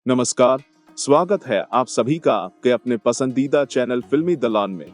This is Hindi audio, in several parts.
नमस्कार, स्वागत है आप सभी का आपके अपने पसंदीदा चैनल फिल्मी दलान में।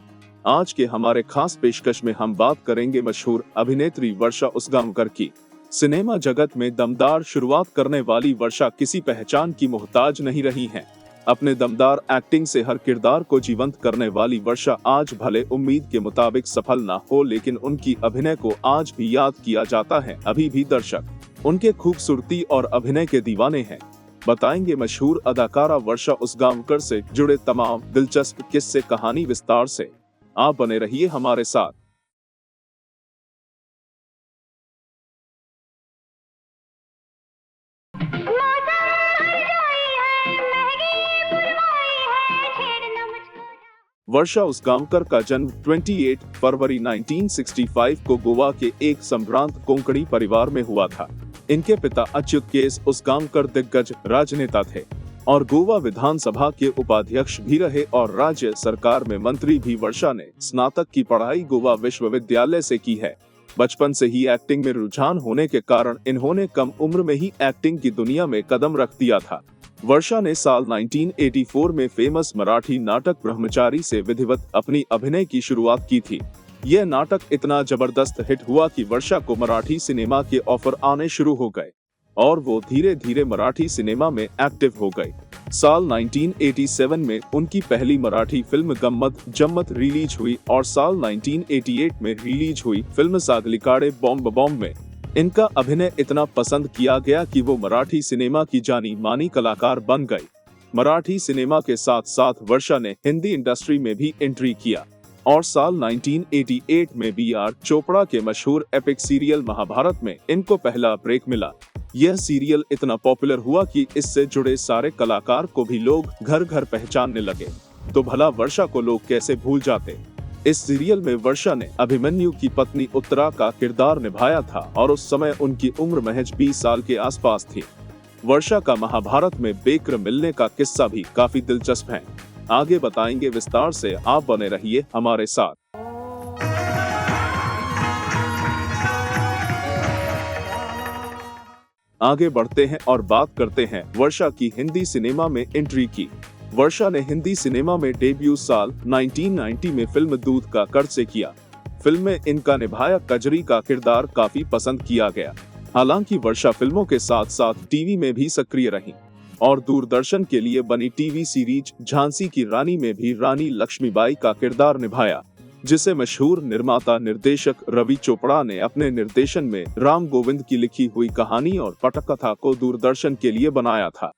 आज के हमारे खास पेशकश में हम बात करेंगे मशहूर अभिनेत्री वर्षा उसगांवकर की। सिनेमा जगत में दमदार शुरुआत करने वाली वर्षा किसी पहचान की मोहताज नहीं रही हैं। अपने दमदार एक्टिंग से हर किरदार को जीवंत करने वाली वर्षा आज भले उम्मीद के मुताबिक सफल ना हो, लेकिन उनकी अभिनय को आज भी याद किया जाता है। अभी भी दर्शक उनके खूबसूरती और अभिनय के दीवाने हैं। बताएंगे मशहूर अदाकारा वर्षा उसगांवकर से जुड़े तमाम दिलचस्प किस्से कहानी विस्तार से। आप बने रहिए हमारे साथ। वर्षा उसगांवकर का जन्म 28 फरवरी 1965 को गोवा के एक संभ्रांत कोंकणी परिवार में हुआ था। इनके पिता अच्युत केस उसगांवकर दिग्गज राजनेता थे और गोवा विधानसभा के उपाध्यक्ष भी रहे और राज्य सरकार में मंत्री भी। वर्षा ने स्नातक की पढ़ाई गोवा विश्वविद्यालय से की है। बचपन से ही एक्टिंग में रुझान होने के कारण इन्होंने कम उम्र में ही एक्टिंग की दुनिया में कदम रख दिया था। वर्षा ने साल 1984 में फेमस मराठी नाटक ब्रह्मचारी से विधिवत अपनी अभिनय की शुरुआत की थी। यह नाटक इतना जबरदस्त हिट हुआ कि वर्षा को मराठी सिनेमा के ऑफर आने शुरू हो गए और वो धीरे धीरे मराठी सिनेमा में एक्टिव हो गई। साल 1987 में उनकी पहली मराठी फिल्म गम्मत जम्मत रिलीज हुई और साल 1988 में रिलीज हुई फिल्म सागलिकाडे बॉम्ब बॉम्ब में इनका अभिनय इतना पसंद किया गया कि वो मराठी सिनेमा की जानी मानी कलाकार बन गई। मराठी सिनेमा के साथ साथ वर्षा ने हिंदी इंडस्ट्री में भी एंट्री किया और साल 1988 में बी.आर. चोपड़ा के मशहूर एपिक सीरियल महाभारत में इनको पहला ब्रेक मिला। यह सीरियल इतना पॉपुलर हुआ कि इससे जुड़े सारे कलाकार को भी लोग घर घर पहचानने लगे। तो भला वर्षा को लोग कैसे भूल जाते। इस सीरियल में वर्षा ने अभिमन्यु की पत्नी उत्तरा का किरदार निभाया था और उस समय उनकी उम्र महज 20 साल के आसपास थी। वर्षा का महाभारत में बेक्र मिलने का किस्सा भी काफी दिलचस्प है। आगे बताएंगे विस्तार से, आप बने रहिए हमारे साथ। आगे बढ़ते हैं और बात करते हैं वर्षा की हिंदी सिनेमा में एंट्री की। वर्षा ने हिंदी सिनेमा में डेब्यू साल 1990 में फिल्म दूध का कर्ज से किया। फिल्म में इनका निभाया कजरी का किरदार काफी पसंद किया गया। हालांकि वर्षा फिल्मों के साथ साथ टीवी में भी सक्रिय रहीं और दूरदर्शन के लिए बनी टीवी सीरीज झांसी की रानी में भी रानी लक्ष्मीबाई का किरदार निभाया, जिसे मशहूर निर्माता निर्देशक रवि चोपड़ा ने अपने निर्देशन में राम गोविंद की लिखी हुई कहानी और पटकथा को दूरदर्शन के लिए बनाया था।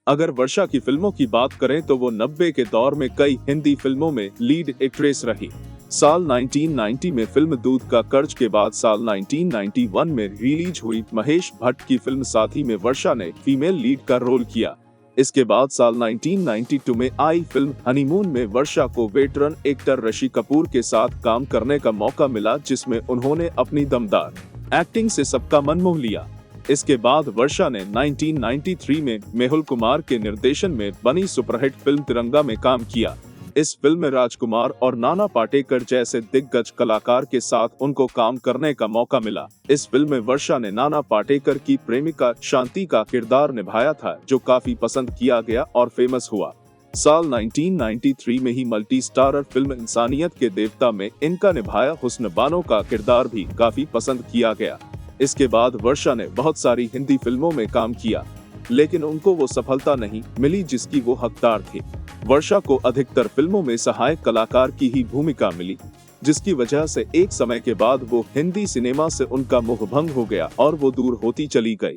अगर वर्षा की फिल्मों की बात करें तो वो 90 के दौर में कई हिंदी फिल्मों में लीड एक्ट्रेस रही। साल 1990 में फिल्म दूध का कर्ज के बाद साल 1991 में रिलीज हुई महेश भट्ट की फिल्म साथी में वर्षा ने फीमेल लीड का रोल किया। इसके बाद साल 1992 में आई फिल्म हनीमून में वर्षा को वेटरन एक्टर ऋषि कपूर के साथ काम करने का मौका मिला, जिसमें उन्होंने अपनी दमदार एक्टिंग से सबका मन मोह लिया। इसके बाद वर्षा ने 1993 में मेहुल कुमार के निर्देशन में बनी सुपरहिट फिल्म तिरंगा में काम किया। इस फिल्म में राजकुमार और नाना पाटेकर जैसे दिग्गज कलाकार के साथ उनको काम करने का मौका मिला। इस फिल्म में वर्षा ने नाना पाटेकर की प्रेमिका शांति का किरदार निभाया था, जो काफी पसंद किया गया और फेमस हुआ। साल 1993 में ही मल्टी स्टारर फिल्म इंसानियत के देवता में इनका निभाया हुस्न बानो का किरदार भी काफी पसंद किया गया। इसके बाद वर्षा ने बहुत सारी हिंदी फिल्मों में काम किया, लेकिन उनको वो सफलता नहीं मिली जिसकी वो हकदार थी। वर्षा को अधिकतर फिल्मों में सहायक कलाकार की ही भूमिका मिली, जिसकी वजह से एक समय के बाद वो हिंदी सिनेमा से उनका मोह भंग हो गया और वो दूर होती चली गई।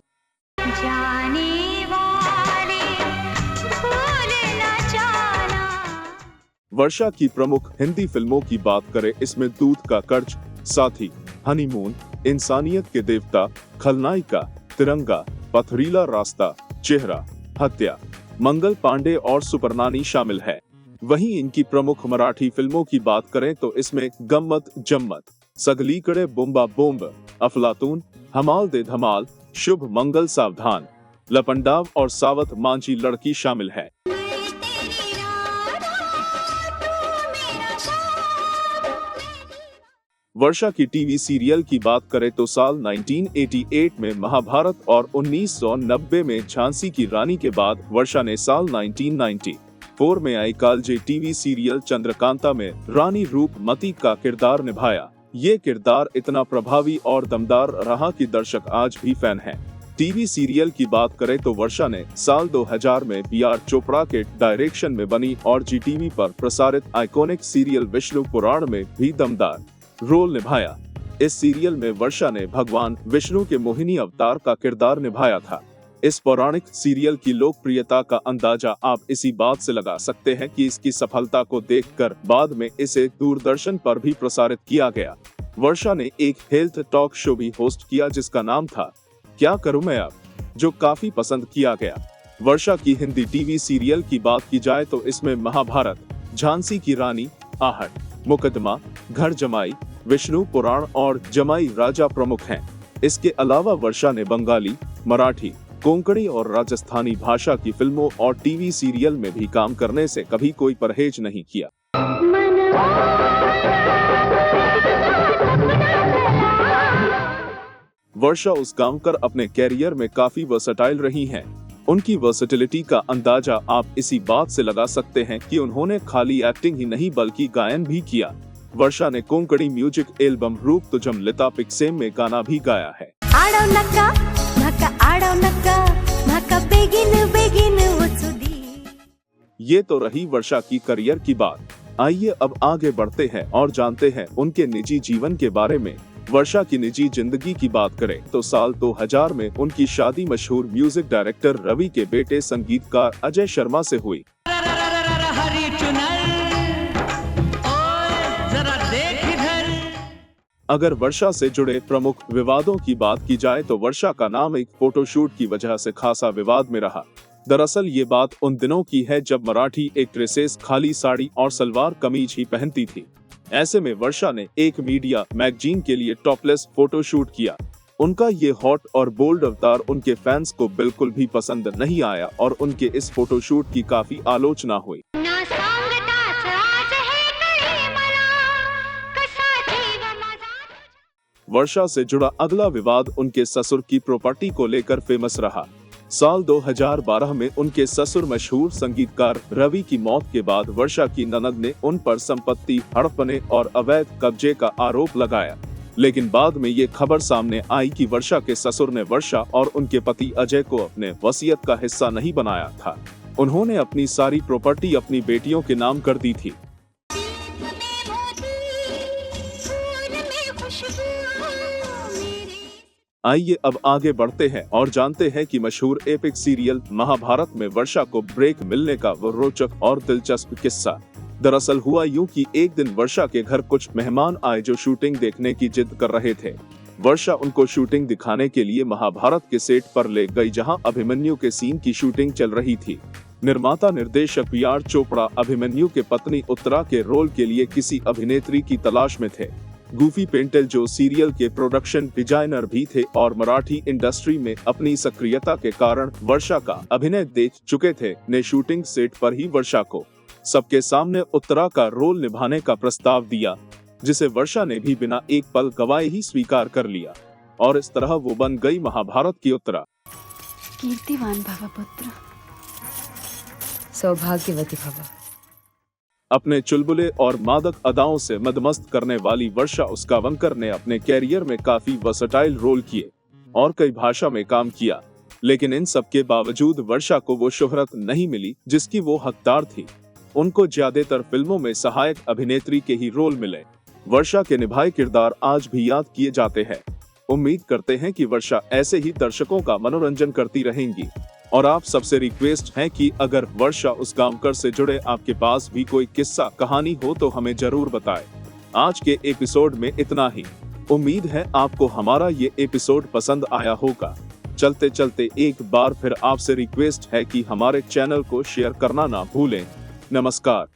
वर्षा की प्रमुख हिंदी फिल्मों की बात करें, इसमें दूध का कर्ज, साथी, हनीमून, इंसानियत के देवता, खलनायिका, तिरंगा, पथरीला रास्ता, चेहरा, हत्या, मंगल पांडे और सुपरनानी शामिल है। वहीं इनकी प्रमुख मराठी फिल्मों की बात करें तो इसमें गम्मत जम्मत, सगलीकडे बोम्बा बोम्ब, अफलातून, हमाल दे धमाल, शुभ मंगल सावधान, लपंडाव और सावत मांझी लड़की शामिल है। वर्षा की टीवी सीरियल की बात करें तो साल 1988 में महाभारत और 1990 में झांसी की रानी के बाद वर्षा ने साल 1994 में आई कालजे टीवी सीरियल चंद्रकांता में रानी रूपमती का किरदार निभाया। ये किरदार इतना प्रभावी और दमदार रहा कि दर्शक आज भी फैन हैं। टीवी सीरियल की बात करें तो वर्षा ने साल 2000 में बी.आर. चोपड़ा के डायरेक्शन में बनी और जीटीवी पर प्रसारित आइकॉनिक सीरियल विष्णु पुराण में भी दमदार रोल निभाया। इस सीरियल में वर्षा ने भगवान विष्णु के मोहिनी अवतार का किरदार निभाया था। इस पौराणिक सीरियल की लोकप्रियता का अंदाजा आप इसी बात से लगा सकते हैं कि इसकी सफलता को देखकर बाद में इसे दूरदर्शन पर भी प्रसारित किया गया। वर्षा ने एक हेल्थ टॉक शो भी होस्ट किया जिसका नाम था क्या करूं मैं अब, जो काफी पसंद किया गया। वर्षा की हिंदी टीवी सीरियल की बात की जाए तो इसमें महाभारत, झांसी की रानी, आहट, मुकदमा, घर जमाई, विष्णु पुराण और जमाई राजा प्रमुख हैं। इसके अलावा वर्षा ने बंगाली, मराठी, कोंकणी और राजस्थानी भाषा की फिल्मों और टीवी सीरियल में भी काम करने से कभी कोई परहेज नहीं किया। वर्षा उसगांवकर अपने कैरियर में काफी वर्सेटाइल रही हैं। उनकी वर्सेटिलिटी का अंदाजा आप इसी बात से लगा सकते हैं कि उन्होंने खाली एक्टिंग ही नहीं बल्कि गायन भी किया। वर्षा ने कोंकणी म्यूजिक एल्बम रूप तुझम लिता पिक्सेम में गाना भी गाया है। ये तो रही वर्षा की करियर की बात। आइए अब आगे बढ़ते हैं और जानते हैं उनके निजी जीवन के बारे में। वर्षा की निजी जिंदगी की बात करें तो साल 2000 में उनकी शादी मशहूर म्यूजिक डायरेक्टर रवि के बेटे संगीतकार अजय शर्मा से हुई। अगर वर्षा से जुड़े प्रमुख विवादों की बात की जाए तो वर्षा का नाम एक फोटोशूट की वजह से खासा विवाद में रहा। दरअसल ये बात उन दिनों की है जब मराठी एक्ट्रेसेस खाली साड़ी और सलवार कमीज ही पहनती थी। ऐसे में वर्षा ने एक मीडिया मैगजीन के लिए टॉपलेस फोटोशूट किया। उनका ये हॉट और बोल्ड अवतार उनके फैंस को बिल्कुल भी पसंद नहीं आया और उनके इस फोटोशूट की काफी आलोचना हुई। वर्षा से जुड़ा अगला विवाद उनके ससुर की प्रॉपर्टी को लेकर फेमस रहा। साल 2012 में उनके ससुर मशहूर संगीतकार रवि की मौत के बाद वर्षा की ननद ने उन पर संपत्ति हड़पने और अवैध कब्जे का आरोप लगाया। लेकिन बाद में ये खबर सामने आई कि वर्षा के ससुर ने वर्षा और उनके पति अजय को अपने वसीयत का हिस्सा नहीं बनाया था। उन्होंने अपनी सारी प्रॉपर्टी अपनी बेटियों के नाम कर दी थी। आइए अब आगे बढ़ते हैं और जानते हैं कि मशहूर एपिक सीरियल महाभारत में वर्षा को ब्रेक मिलने का वो रोचक और दिलचस्प किस्सा। दरअसल हुआ यूं कि एक दिन वर्षा के घर कुछ मेहमान आए जो शूटिंग देखने की जिद कर रहे थे। वर्षा उनको शूटिंग दिखाने के लिए महाभारत के सेट पर ले गई जहां अभिमन्यु के सीन की शूटिंग चल रही थी। निर्माता निर्देशक बी.आर. चोपड़ा अभिमन्यु के पत्नी उत्तरा के रोल के लिए किसी अभिनेत्री की तलाश में थे। गूफी पेंटेल जो सीरियल के प्रोडक्शन डिजाइनर भी थे और मराठी इंडस्ट्री में अपनी सक्रियता के कारण वर्षा का अभिनय देख चुके थे, ने शूटिंग सेट पर ही वर्षा को सबके सामने उत्तरा का रोल निभाने का प्रस्ताव दिया, जिसे वर्षा ने भी बिना एक पल गवाए ही स्वीकार कर लिया और इस तरह वो बन गई महाभारत की उत्तरा। कीर्तिवान भव पुत्र, सौभाग्यवती भव। अपने चुलबुले और मादक अदाओं से मदमस्त करने वाली वर्षा उसगांवकर ने अपने कैरियर में काफी वर्सेटाइल रोल किए और कई भाषा में काम किया, लेकिन इन सब के बावजूद वर्षा को वो शोहरत नहीं मिली जिसकी वो हकदार थी। उनको ज्यादातर फिल्मों में सहायक अभिनेत्री के ही रोल मिले। वर्षा के निभाए किरदार आज भी याद किए जाते हैं। उम्मीद करते हैं कि वर्षा ऐसे ही दर्शकों का मनोरंजन करती रहेंगी और आप सबसे रिक्वेस्ट है कि अगर वर्षा उसगांवकर से जुड़े आपके पास भी कोई किस्सा कहानी हो तो हमें जरूर बताएं। आज के एपिसोड में इतना ही। उम्मीद है आपको हमारा ये एपिसोड पसंद आया होगा। चलते चलते एक बार फिर आपसे रिक्वेस्ट है कि हमारे चैनल को शेयर करना ना भूलें। नमस्कार।